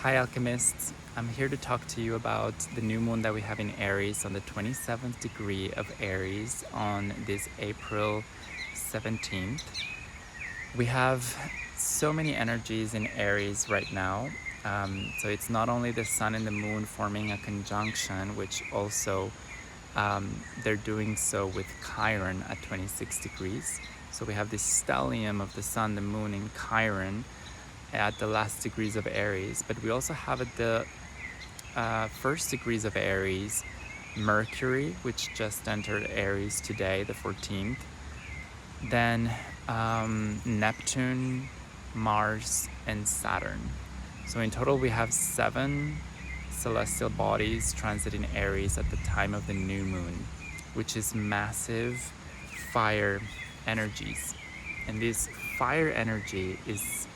Hi alchemists, I'm here to talk to you about the new moon that we have in Aries on the 27th degree of Aries on this April 17th. We have so many energies in Aries right now. So it's not only the sun and the moon forming a conjunction, which also they're doing so with Chiron at 26 degrees. So we have this stellium of the sun, the moon in Chiron at the last degrees of Aries, but we also have at the first degrees of Aries Mercury, which just entered Aries today, the 14th, then Neptune, Mars, and Saturn. So in total we have 7 celestial bodies transiting Aries at the time of the new moon, which is massive fire energies. And this fire energy is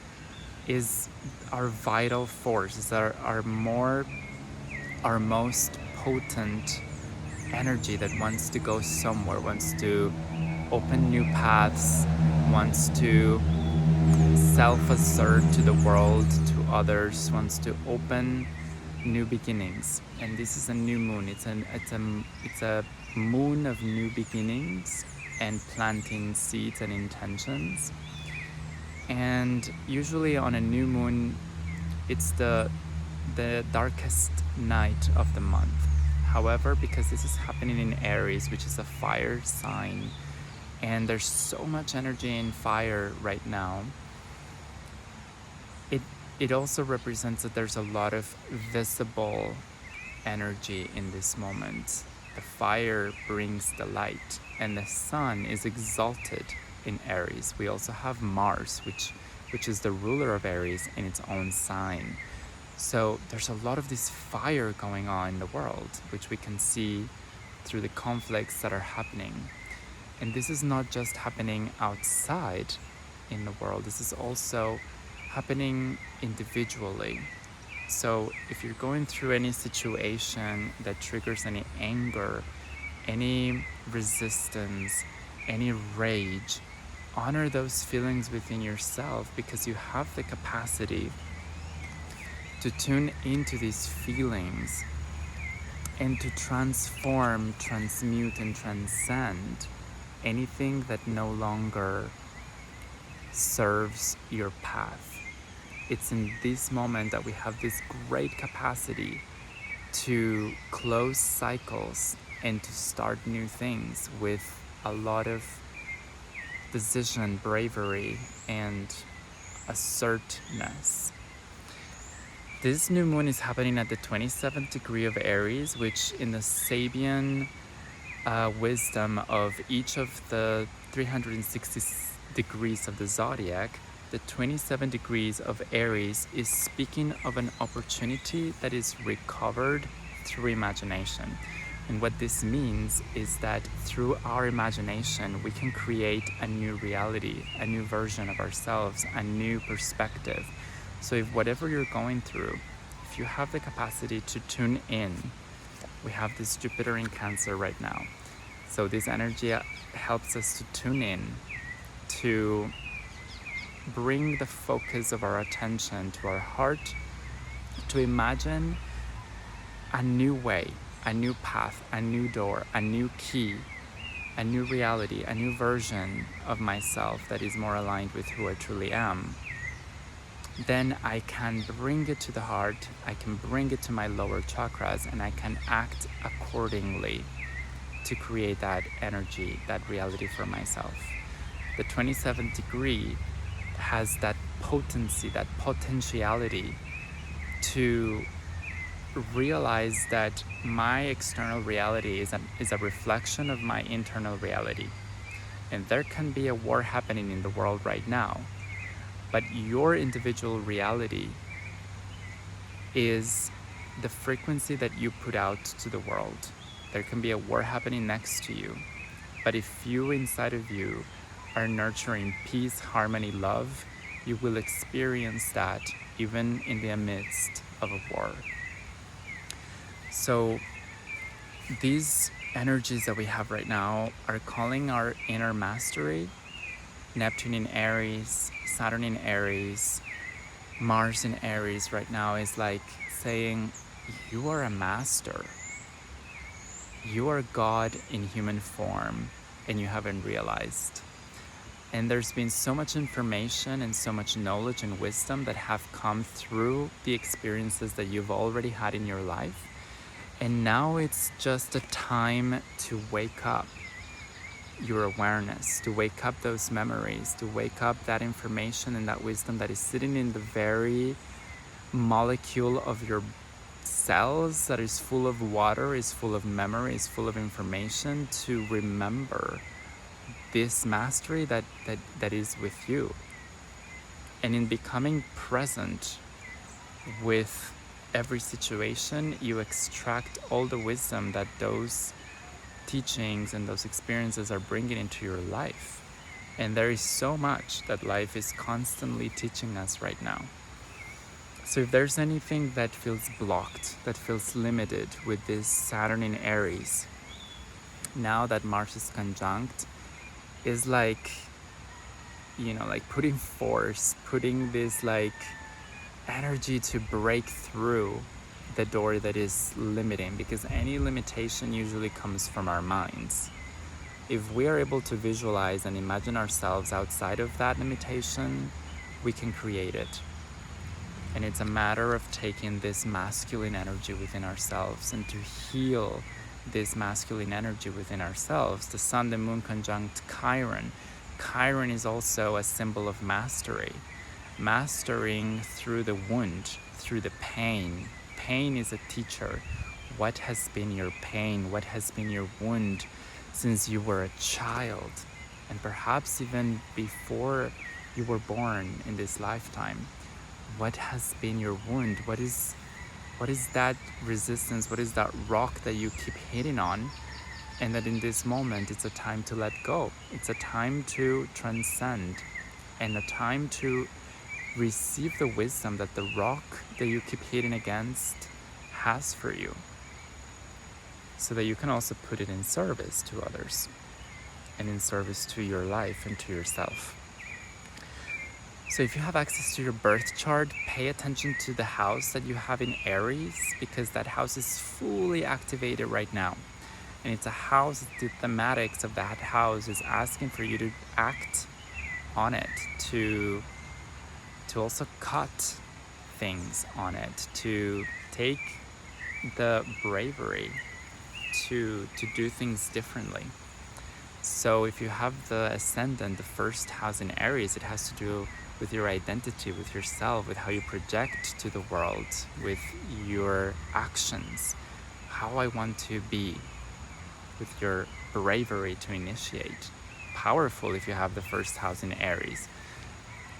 our vital force, is our most potent energy that wants to go somewhere, wants to open new paths, wants to self-assert to the world, to others, wants to open new beginnings. And this is a new moon. It's a moon of new beginnings and planting seeds and intentions. And usually on a new moon, it's the darkest night of the month. However, because this is happening in Aries, which is a fire sign, and there's so much energy in fire right now, it also represents that there's a lot of visible energy in this moment. The fire brings the light, and the sun is exalted in Aries. We also have Mars, which is the ruler of Aries in its own sign. So there's a lot of this fire going on in the world, which we can see through the conflicts that are happening. And this is not just happening outside in the world, this is also happening individually. So if you're going through any situation that triggers any anger, any resistance, any rage, honor those feelings within yourself, because you have the capacity to tune into these feelings and to transform, transmute, and transcend anything that no longer serves your path. It's in this moment that we have this great capacity to close cycles and to start new things with a lot of decision, bravery, and assertiveness. This new moon is happening at the 27th degree of Aries, which in the Sabian wisdom of each of the 360 degrees of the zodiac, the 27 degrees of Aries is speaking of an opportunity that is recovered through imagination. And what this means is that through our imagination, we can create a new reality, a new version of ourselves, a new perspective. So if whatever you're going through, if you have the capacity to tune in, we have this Jupiter in Cancer right now. So this energy helps us to tune in, to bring the focus of our attention to our heart, to imagine a new way, a new path, a new door, a new key, a new reality, a new version of myself that is more aligned with who I truly am. Then I can bring it to the heart, I can bring it to my lower chakras, and I can act accordingly to create that energy, that reality for myself. The 27th degree has that potency, that potentiality to realize that my external reality is a reflection of my internal reality. And there can be a war happening in the world right now, but your individual reality is the frequency that you put out to the world. There can be a war happening next to you, but if you inside of you are nurturing peace, harmony, love, you will experience that even in the midst of a war. So these energies that we have right now are calling our inner mastery. Neptune in Aries, Saturn in Aries, Mars in Aries right now is like saying, you are a master. You are God in human form, and you haven't realized. And there's been so much information and so much knowledge and wisdom that have come through the experiences that you've already had in your life. And now it's just a time to wake up your awareness, to wake up those memories, to wake up that information and that wisdom that is sitting in the very molecule of your cells, that is full of water, is full of memory, is full of information, to remember this mastery that is with you. And in becoming present with every situation, you extract all the wisdom that those teachings and those experiences are bringing into your life. And there is so much that life is constantly teaching us right now. So if there's anything that feels blocked, that feels limited with this Saturn in Aries, now that Mars is conjunct, is like, like putting force, putting this like energy to break through the door that is limiting, because any limitation usually comes from our minds. If we are able to visualize and imagine ourselves outside of that limitation, we can create it. And it's a matter of taking this masculine energy within ourselves and to heal this masculine energy within ourselves. The Sun, the Moon conjunct Chiron. Chiron is also a symbol of mastery. Mastering through the wound, through the pain. Pain is a teacher. What has been your pain? What has been your wound since you were a child? And perhaps even before you were born in this lifetime. What has been your wound? What is that resistance? What is that rock that you keep hitting on? And that in this moment, it's a time to let go. It's a time to transcend, and a time to receive the wisdom that the rock that you keep hitting against has for you, so that you can also put it in service to others and in service to your life and to yourself. So if you have access to your birth chart, pay attention to the house that you have in Aries, because that house is fully activated right now. And it's a house, the thematics of that house is asking for you to act on it, to also cut things on it, to take the bravery to do things differently. So if you have the ascendant, the first house in Aries, it has to do with your identity, with yourself, with how you project to the world, with your actions, how I want to be, with your bravery to initiate. Powerful if you have the first house in Aries.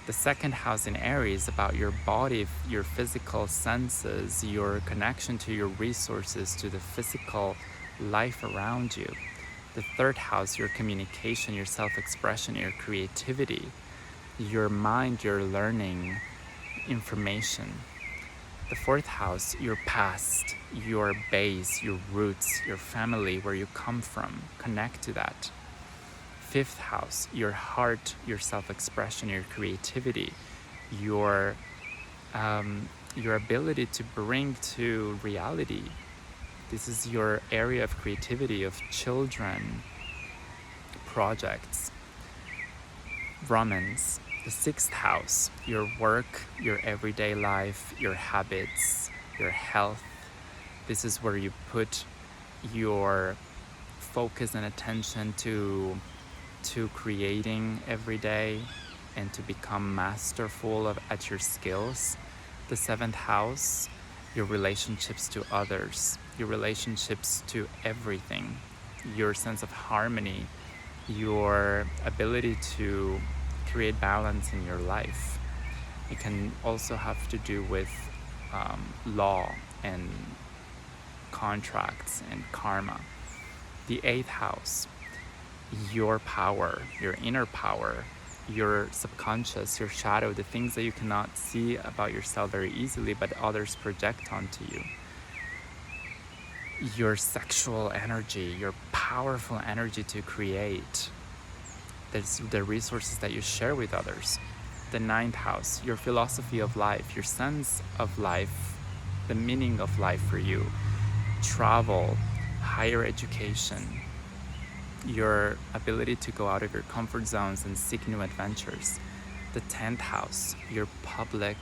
The second house in Aries is about your body, your physical senses, your connection to your resources, to the physical life around you. The third house, your communication, your self-expression, your creativity, your mind, your learning, information. The fourth house, your past, your base, your roots, your family, where you come from. Connect to that. Fifth house, your heart, your self-expression, your creativity, your ability to bring to reality. This is your area of creativity, of children, projects, romance. The sixth house, your work, your everyday life, your habits, your health. This is where you put your focus and attention to creating every day and to become masterful at your skills. The seventh house, your relationships to others, your relationships to everything, your sense of harmony, your ability to create balance in your life. It can also have to do with law and contracts and karma. The eighth house, your power, your inner power, your subconscious, your shadow, the things that you cannot see about yourself very easily but others project onto you. Your sexual energy, your powerful energy to create. There's the resources that you share with others. the 9th house, your philosophy of life, your sense of life, the meaning of life for you, travel, higher education, your ability to go out of your comfort zones and seek new adventures. The 10th house, your public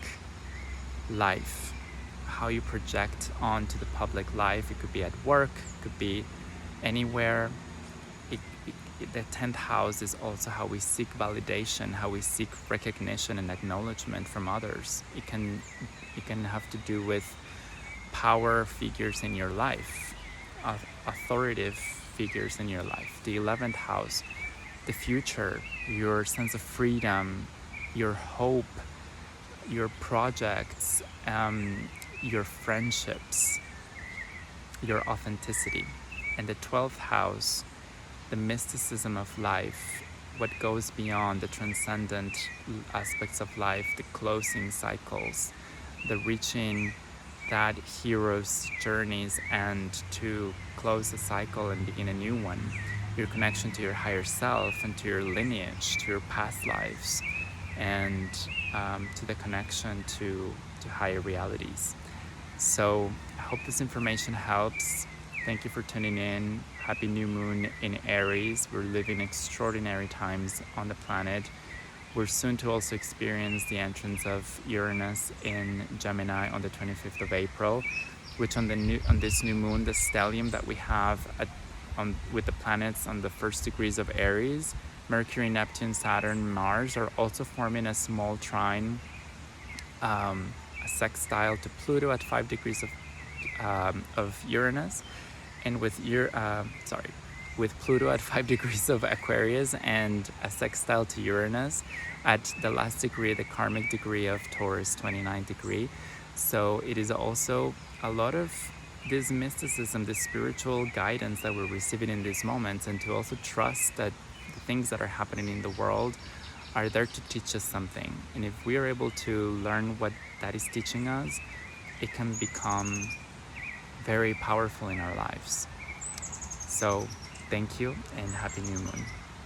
life, how you project onto the public life. It could be at work, it could be anywhere. The 10th house is also how we seek validation, how we seek recognition and acknowledgement from others. It can have to do with power figures in your life, authoritative figures in your life. The 11th house, the future, your sense of freedom, your hope, your projects, your friendships, your authenticity. And the 12th house, the mysticism of life, what goes beyond the transcendent aspects of life, the closing cycles, the reaching that hero's journey's end to close the cycle and begin a new one, your connection to your higher self and to your lineage, to your past lives, and to the connection to higher realities. So I hope this information helps. Thank you for tuning in. Happy new moon in Aries. We're living extraordinary times on the planet. We're soon to also experience the entrance of Uranus in Gemini on the 25th of April, which on this new moon, the stellium that we have with the planets on the first degrees of Aries, Mercury, Neptune, Saturn, Mars, are also forming a small trine, a sextile to Pluto at 5 degrees of Uranus, and with Pluto at 5 degrees of Aquarius and a sextile to Uranus at the last degree, the karmic degree of Taurus, 29 degree. So it is also a lot of this mysticism, this spiritual guidance that we're receiving in these moments, and to also trust that the things that are happening in the world are there to teach us something. And if we are able to learn what that is teaching us, it can become very powerful in our lives. So thank you and happy new moon.